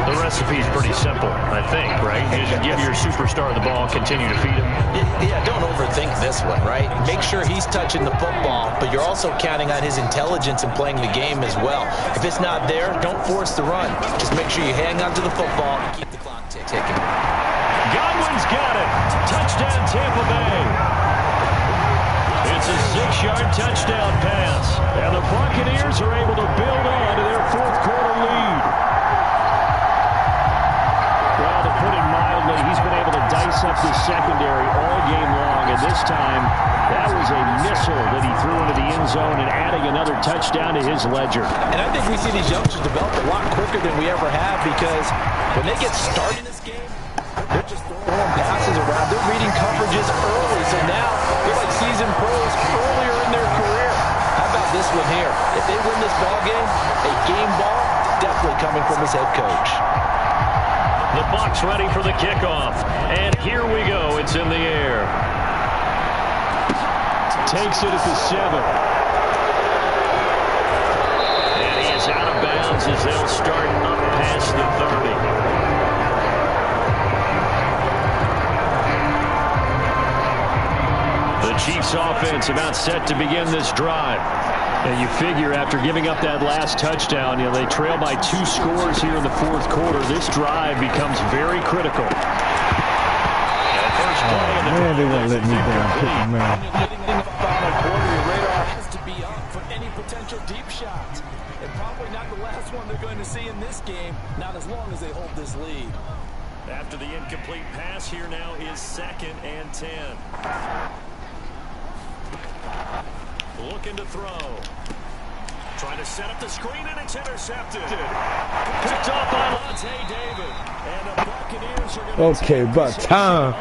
The recipe's pretty simple, I think, right? You just give your superstar the ball, continue to feed him. Yeah, don't overthink this one, right? Make sure he's touching the football, but you're also counting on his intelligence in playing the game as well. If it's not there, don't force the run. Just make sure you hang on to the football and keep the clock ticking. Godwin's got it. Touchdown, Tampa Bay. It's a 6-yard touchdown pass, and the Buccaneers are able to build on to their 4th quarter lead. Well, to put it mildly, he's been able to dice up the secondary all game long, and this time that was a missile that he threw into the end zone and adding another touchdown to his ledger. And I think we see these youngsters develop a lot quicker than we ever have, because when they get started in this game, they're just throwing passes around. They're reading coverages early, so now they're like seasoned pros earlier in their career. How about this one here? If they win this ball game, a game ball definitely coming from his head coach. The Bucs ready for the kickoff, and here we go. It's in the air. Takes it at the 7. And he is out of bounds as they'll start up past the 30. The Chiefs offense about set to begin this drive. And you figure after giving up that last touchdown, they trail by 2 scores here in the 4th quarter. This drive becomes very critical. Man, they won't let me down, man. Final quarter, your radar has to be up for any potential deep shots. And probably not the last one they're going to see in this game, not as long as they hold this lead. After the incomplete pass, here now is 2nd and 10. Looking to throw. Trying to set up the screen, and it's intercepted. Picked off by Lante David. And the Buccaneers are going to okay, about time.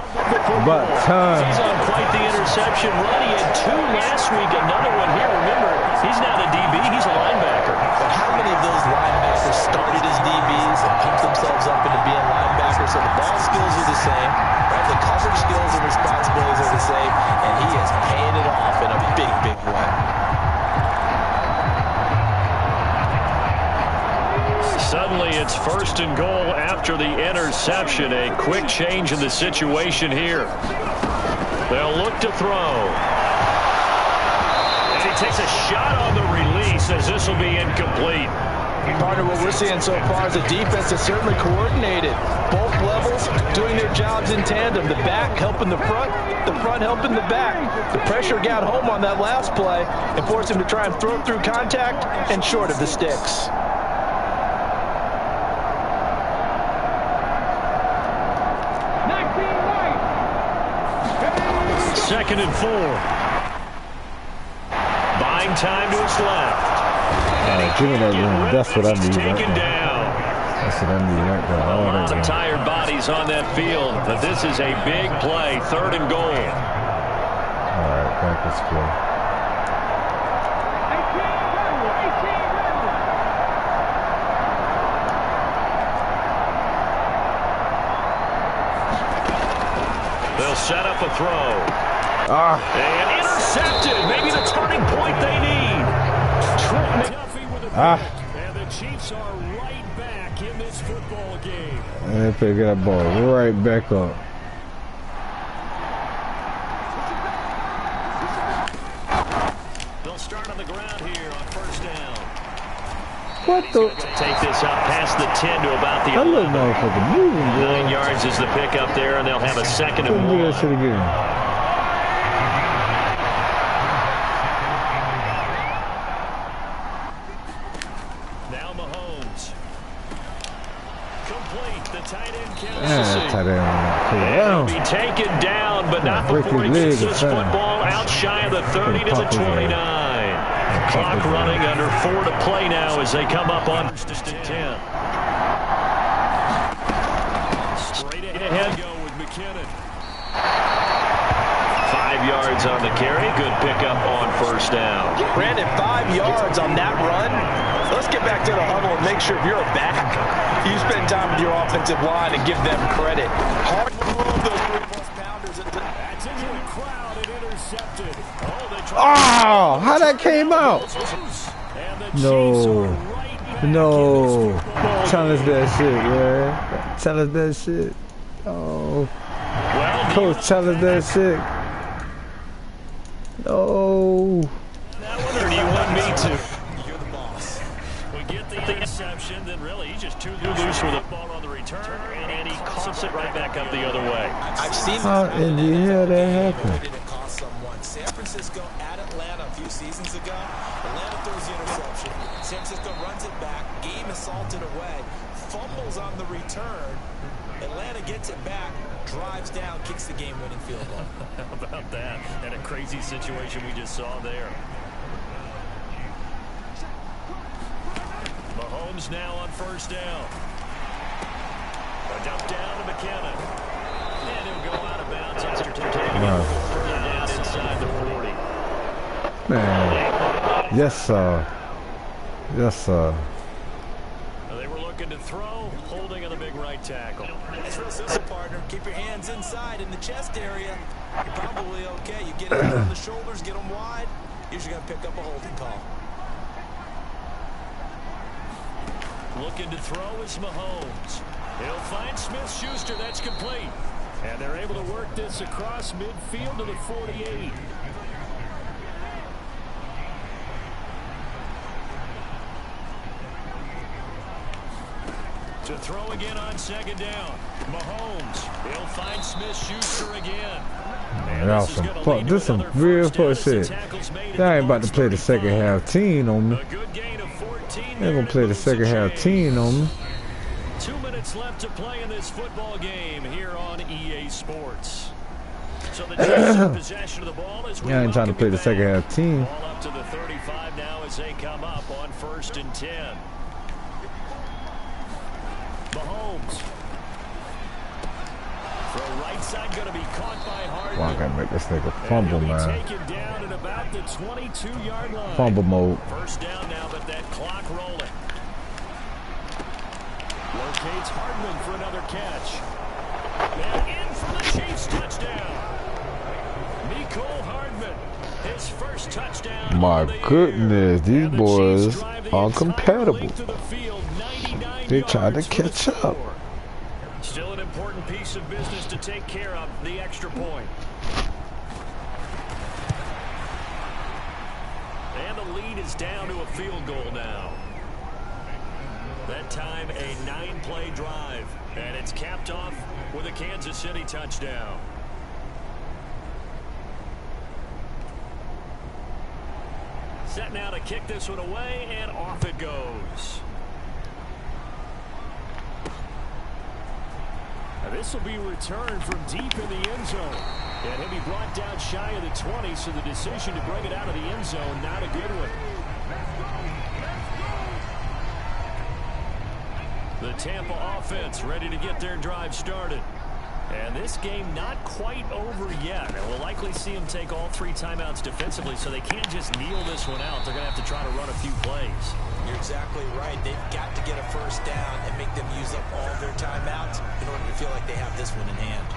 About time. He's on quite the reception run. He had 2 last week, another one here. Remember, he's not a DB, he's a linebacker. But how many of those linebackers started as DBs and pumped themselves up into being linebackers? So the ball skills are the same, right? The coverage skills and responsibilities are the same, and he is paying it off in a big, big way. Suddenly it's 1st and goal after the interception. A quick change in the situation here. They'll look to throw. And he takes a shot on the release as this will be incomplete. Partner, what we're seeing so far is a defense that's certainly coordinated. Both levels doing their jobs in tandem. The back helping the front helping the back. The pressure got home on that last play and forced him to try and throw through contact and short of the sticks. 2nd and 4. Buying time to his left. Give me that room. That's what I need right Taken there. down. That's what I need right there. A All lot that of tired bodies on that field, but this is a big play. 3rd and goal. All right, practice play. They'll set up a throw. And intercepted. Maybe the turning point they need. And the Chiefs are right back in this football game. And they pick that ball right back up. They'll start on the ground here on 1st down. What the? Take this up past the 10 to about the That 11. little motherfucker moving, bro. 9 yards is the pickup there, and they'll have a 2nd and Couldn't do 1. that shit again. Now Mahomes. Complete. The tight end Yeah, Kansas that tight end. He'll be taken down, but not break before he his gets leg or this something. football out shy of the 30 to the Pop his leg. 29. Clock running under 4 to play now as they come up on 1st and 10. Straight ahead go with McKinnon. 5 yards on the carry. Good pickup on 1st down. Brandon, 5 yards on that run. Let's get back to the huddle and make sure if you're a back, you spend time with your offensive line and give them credit. Hard to move those 3+ pounders. That's into the crowd and intercepted. Oh, how that came out? No. No. Tell us that shit, man. Tell us that shit. Oh. Coach, tell us that shit. No. Or do you want me to? You're the boss. We get the interception, then really he's just too loose with the ball on the return, and he coughs it right back up the other way. I've seen How in the hell that happened? San Francisco at Atlanta a few seasons ago. Atlanta throws the interception. San Francisco runs it back. Game assaulted away. Fumbles on the return. Atlanta gets it back. Drives down. Kicks the game-winning field goal. How about that? And a crazy situation we just saw there. Mahomes now on 1st down. A dump down to McKinnon. And he'll go out of bounds after taking it further down inside the 40. Man. Yes, sir. Yes, sir. They were looking to throw, holding on the big right tackle. It's real simple, partner. Keep your hands inside in the chest area. You're probably okay. You get it on the shoulders, get them wide. Usually going to pick up a holding call. Looking to throw is Mahomes. He'll find Smith-Schuster. That's complete. And they're able to work this across midfield to the 48. To throw again on 2nd down. Mahomes. He'll find Smith-Schuster again. Y'all some fuck. This some real fuck shit. Y'all ain't about to play the second half team on me. A good gain of 14. They gonna play the second half team on me. 2 minutes left to play in this football game here on EA Sports. So the Chiefs in possession of the ball as we Y'all ain't trying to play the second half team. ball up to the 35 now as they come up on 1st and 10. Mahomes. Throw right side going to be caught by Harden. Can't make this nigga fumble, man. Taken down at about the 22-yard line. Fumble mode. First down now, but that clock rolling. Locates Hardman for another catch. And in for the Chiefs touchdown. Mecole Hardman, his first touchdown. My goodness, these boys are compatible. They trying to catch up. Still an important piece of business to take care of, the extra point. And the lead is down to a field goal now. That time a 9-play drive, and it's capped off with a Kansas City touchdown. Set now to kick this one away, and off it goes. Now this will be returned from deep in the end zone. And he'll be brought down shy of the 20, so the decision to bring it out of the end zone, not a good one. The Tampa offense ready to get their drive started. And this game not quite over yet. And we'll likely see them take all 3 timeouts defensively, so they can't just kneel this one out. They're going to have to try to run a few plays. You're exactly right. They've got to get a first down and make them use up all of their timeouts in order to feel like they have this one in hand.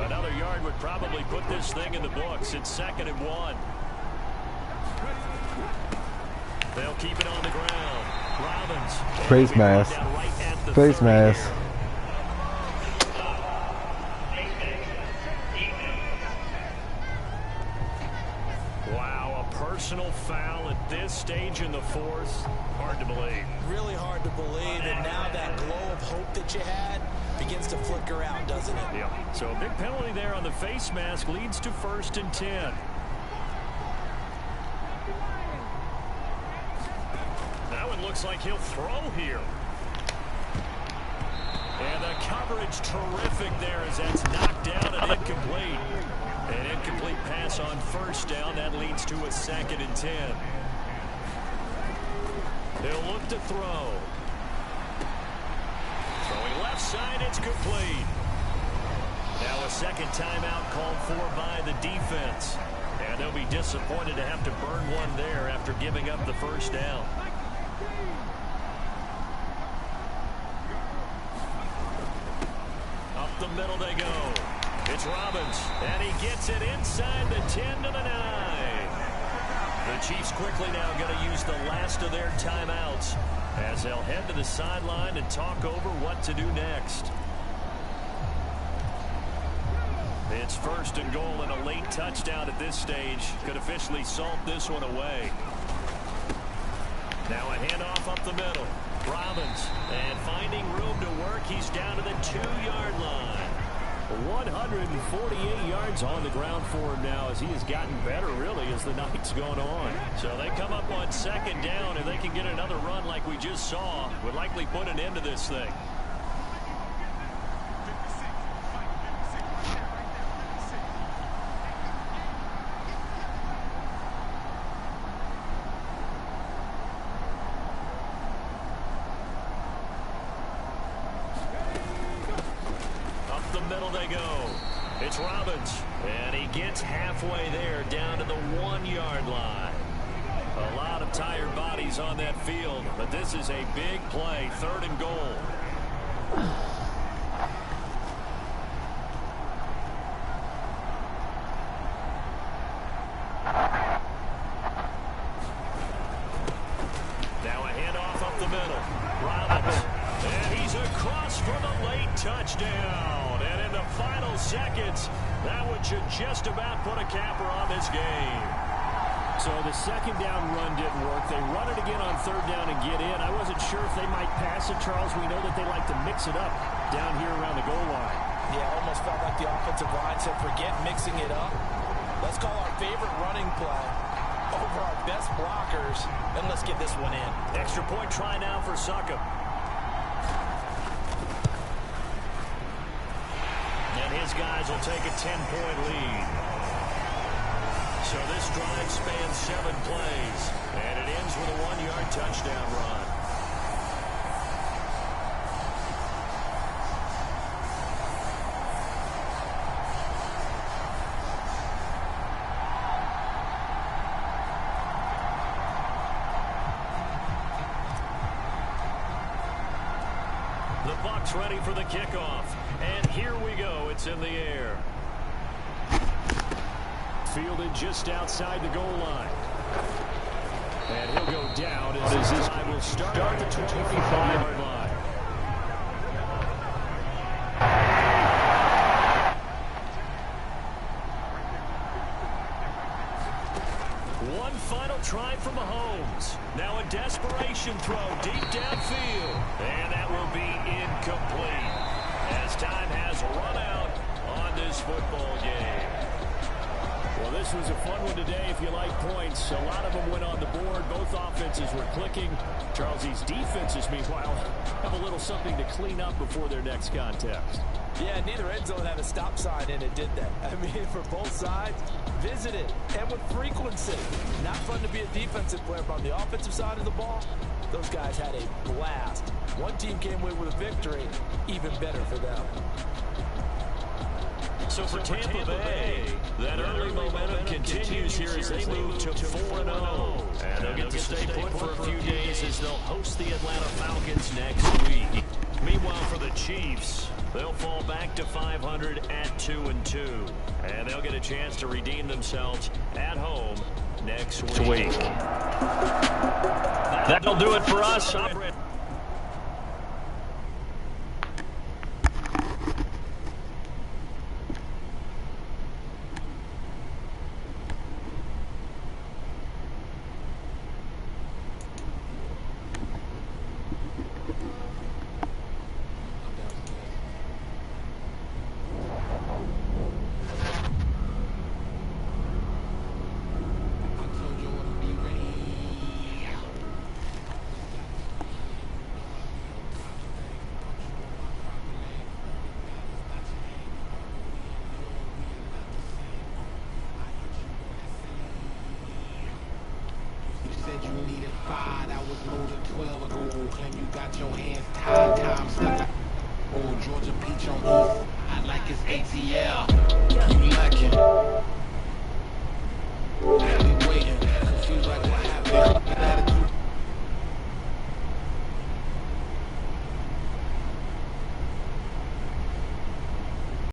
Another yard would probably put this thing in the books. It's 2nd and 1. They'll keep it on the ground. Robbins. Face mask. Right face mask. Wow, a personal foul at this stage in the 4th. Hard to believe. Really hard to believe, and now that glow of hope that you had begins to flicker out, doesn't it? Yeah. So a big penalty there on the face mask leads to 1st and 10. Looks like he'll throw here. And the coverage terrific there as that's knocked down and incomplete. An incomplete pass on 1st down. That leads to a 2nd and 10. He'll look to throw. Throwing left side, it's complete. Now a 2nd timeout called for by the defense. And they'll be disappointed to have to burn one there after giving up the 1st down. Up the middle they go. It's Robbins, and he gets it inside the 10 to the 9. The Chiefs quickly now going to use the last of their timeouts as they'll head to the sideline and talk over what to do next. It's 1st and goal, and a late touchdown at this stage could officially salt this one away. Now a handoff up the middle. Robbins, and finding room to work, he's down to the 2-yard line. 148 yards on the ground for him now as he has gotten better, really, as the night's going on. So they come up on 2nd down, and they can get another run like we just saw. Would likely put an end to this thing. It's Robbins, and he gets halfway there down to the 1-yard line. A lot of tired bodies on that field, but this is a big play, 3rd and goal. Now a handoff up the middle. Robbins, and he's across for the late touchdown. And in the final seconds, that one should just about put a capper on this game. So the 2nd down run didn't work. They run it again on 3rd down and get in. I wasn't sure if they might pass it, Charles. We know that they like to mix it up down here around the goal line. Yeah, almost felt like the offensive line said, forget mixing it up. Let's call our favorite running play over our best blockers, and let's get this one in. Extra point try now for Succop. His guys will take a 10-point lead. So this drive spans 7 plays, and it ends with a 1-yard touchdown run. Bucs ready for the kickoff. And here we go. It's in the air. Fielded just outside the goal line. And he'll go down as his time will start at the 25-yard line. One final try from Mahomes. Now a desperation throw deep downfield. And that will be incomplete as time has run out on this football game. Well, this was a fun one today if you like points. A lot of them went on the board. Both offenses were clicking. Charles, these defenses, meanwhile, have a little something to clean up before their next contest. Yeah, neither end zone had a stop sign in it, did they? I mean, for both sides, visited and with frequency. Not fun to be a defensive player, but on the offensive side of the ball, those guys had a blast. One team came away with a victory, even better for them. So for Tampa Bay, that early momentum continues here as they move to 4-0. And they'll get to stay put for a few days as they'll host the Atlanta Falcons next week. Meanwhile, for the Chiefs, they'll fall back to 500 at 2-2. And they'll get a chance to redeem themselves at home next week. That'll do it for us. Said you needed 5, that was more than 12 ago. Claim you got your hands tied, time stuck. Oh, Georgia Peach on East, I like his ATL.